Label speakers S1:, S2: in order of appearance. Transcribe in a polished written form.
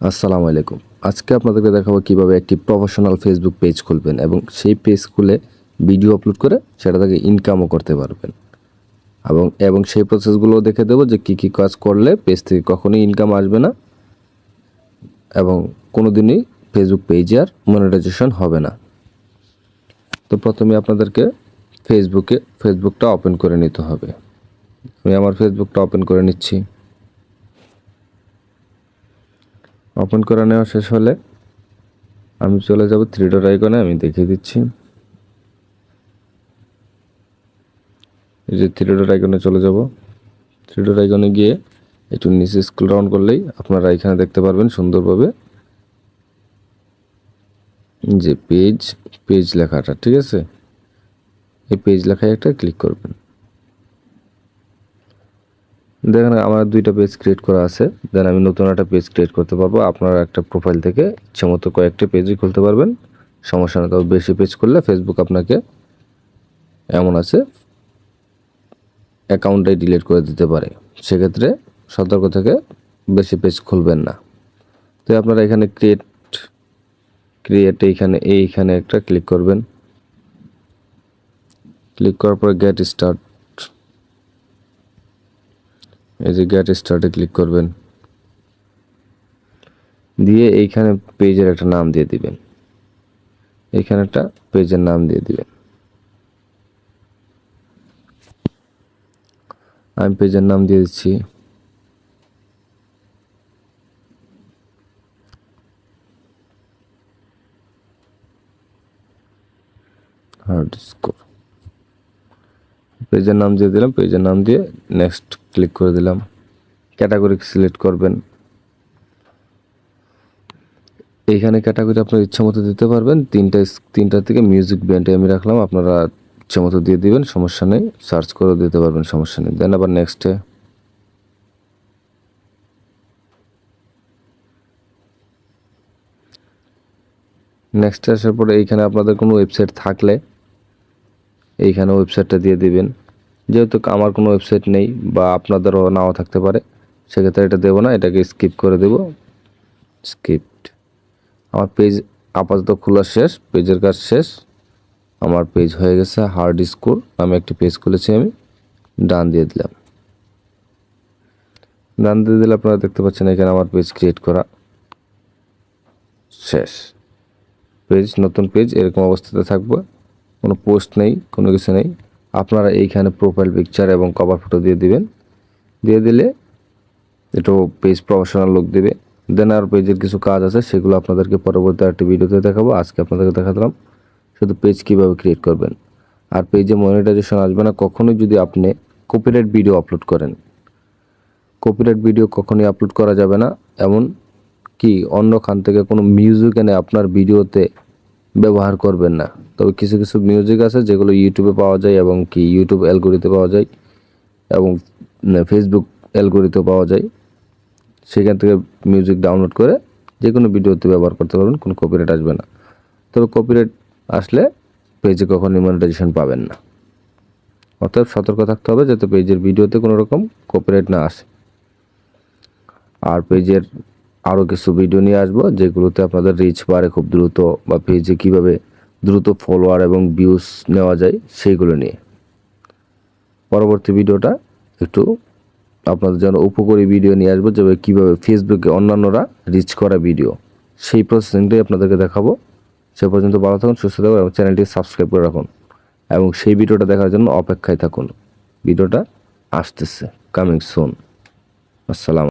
S1: আসসালামু আলাইকুম। আজকে আপনাদেরকে দেখাবো কিভাবে একটি প্রফেশনাল ফেসবুক পেজ খুলবেন এবং সেই পেজ খুলে ভিডিও আপলোড করে সেটা থেকে ইনকামও করতে পারবেন এবং সেই প্রসেসগুলোও দেখে দেবো যে কী কাজ করলে পেজ থেকে কখনোই ইনকাম আসবে না এবং কোনোদিনই ফেসবুক পেজে আর মনিটাইজেশন হবে না। তো প্রথমে আপনাদেরকে ফেসবুকটা ওপেন করে নিতে হবে। আমি আমার ফেসবুকটা ওপেন করে নিচ্ছি। ওপেন করে নেওয়া শেষ হলে আমি চলে যাব থ্রি ডট আইকনে। আমি দেখিয়ে দিচ্ছি, এই যে থ্রি ডট আইকনে চলে যাব। থ্রি ডট আইকনে গিয়ে একটু নিচে স্ক্রল ডাউন করলেই আপনারা এখানে দেখতে পারবেন সুন্দরভাবে যে পেজ লেখাটা, ঠিক আছে? এই পেজ লেখায় একটা ক্লিক করবেন। দেখেন আমার দুইটা পেজ ক্রিয়েট করা আছে। দেন আমি নতুন একটা পেজ ক্রিয়েট করতে পারবো। আপনারা একটা প্রোফাইল থেকে ইচ্ছে মতো কয়েকটা পেজই খুলতে পারবেন, সমস্যা নেই। তবে বেশি পেজ করলে ফেসবুক আপনাকে এমন আছে অ্যাকাউন্টটাই ডিলিট করে দিতে পারে। সেক্ষেত্রে সতর্ক থেকে বেশি পেজ খুলবেন না। তো আপনারা এখানে ক্রিয়েট এইখানে একটা ক্লিক করবেন। ক্লিক করার পর গেট স্টার্ট, এই যে গেট স্টার্টে ক্লিক করবেন। দিয়ে এইখানে পেজের একটা নাম দিয়ে দিবেন। এইখানে একটা পেজের নাম দিয়ে দিবেন। আমি পেজের নাম দিয়ে দিচ্ছি হার্ড স্কোর। পেজের নাম দিয়ে দিলাম। পেজের নাম দিয়ে নেক্সট ক্লিক করে দিলাম। ক্যাটাগরি সিলেক্ট করবেন। এইখানে ক্যাটাগরি আপনার ইচ্ছা মতো দিতে পারবেন। তিনটা থেকে মিউজিক ব্যান্ডে আমি রাখলাম, আপনারা ইচ্ছা মতো দিয়ে দিবেন, সমস্যা নেই। সার্চ করে দিতে পারবেন, সমস্যা নেই। দেন আবার নেক্সটে। নেক্সটে আসার পরে এইখানে আপনাদের কোনো ওয়েবসাইট থাকলে এইখানে ওয়েবসাইটটা দিয়ে দিবেন। যেহেতু আমার কোনো ওয়েবসাইট নেই বা আপনাদেরও নাও থাকতে পারে, সেক্ষেত্রে এটা দেবো না, এটাকে স্কিপ করে দেব। স্কিপড। আমার পেজ আপাতত খোলা শেষ, পেজের কাজ শেষ। আমার পেজ হয়ে গেছে হার্ড স্কোর। আমি একটি পেজ খুলেছি, আমি ডান দিয়ে দিলাম। ডান দিয়ে দিলে আপনারা দেখতে পাচ্ছেন এখানে আমার পেজ ক্রিয়েট করা শেষ। নতুন পেজ এরকম অবস্থাতে থাকবে, কোনো পোস্ট নেই, কোনো কিছু নেই। আপনারা এইখানে প্রোফাইল পিকচার এবং কভার ফটো দিয়ে দিবেন। দিয়ে দিলে একটু পেজ প্রফেশনাল লুক দেবে। দেন আর পেজের কিছু কাজ আছে, সেগুলো আপনাদেরকে পরবর্তী একটা ভিডিওতে দেখাবো। আজকে আপনাদেরকে দেখালাম শুধু পেজ কীভাবে ক্রিয়েট করবেন। আর পেজে মনিটাইজেশন আসবে না কখনোই যদি আপনি কপিরাইট ভিডিও আপলোড করেন। কপিরাইট ভিডিও কখনোই আপলোড করা যাবে না, এমন কি অন্য খান থেকে কোনো মিউজিক এনে আপনার ভিডিওতে ব্যবহার করবেন না। তবে কিছু কিছু মিউজিক আছে যেগুলো ইউটিউবে পাওয়া যায় এবং কি ইউটিউব অ্যালগরিদমে পাওয়া যায় এবং ফেসবুক অ্যালগরিদমে পাওয়া যায়। সেখান থেকে মিউজিক ডাউনলোড করে যে কোনো ভিডিওতে ব্যবহার করতে পারবেন, কোনো কপিরাইট আসবে না। তবে কপিরাইট আসলে পেজে কখনোই মনিটাইজেশন পাবেন না। অতএব সতর্ক থাকতে হবে যাতে পেজের ভিডিওতে কোনো রকম কপিরাইট না আসে। আর পেজের আরও কিছু ভিডিও নিয়ে আসবো যেগুলোতে আপনাদের রিচ বাড়ে খুব দ্রুত, বা পেজে কীভাবে দ্রুত ফলোয়ার এবং ভিউজ নেওয়া যায় সেইগুলো নিয়ে। পরবর্তী ভিডিওটা একটু আপনাদের জন্য উপকারী ভিডিও নিয়ে আসবো, যেভাবে কীভাবে ফেসবুকে অন্যান্যরা রিচ করা ভিডিও, সেই প্রসেসিংটাই আপনাদেরকে দেখাবো। সে পর্যন্ত ভালো থাকুন, সুস্থ থাকুন এবং চ্যানেলটি সাবস্ক্রাইব করে রাখুন এবং সেই ভিডিওটা দেখার জন্য অপেক্ষায় থাকুন। ভিডিওটা আসতেছে, কামিং সুন। আসসালাম।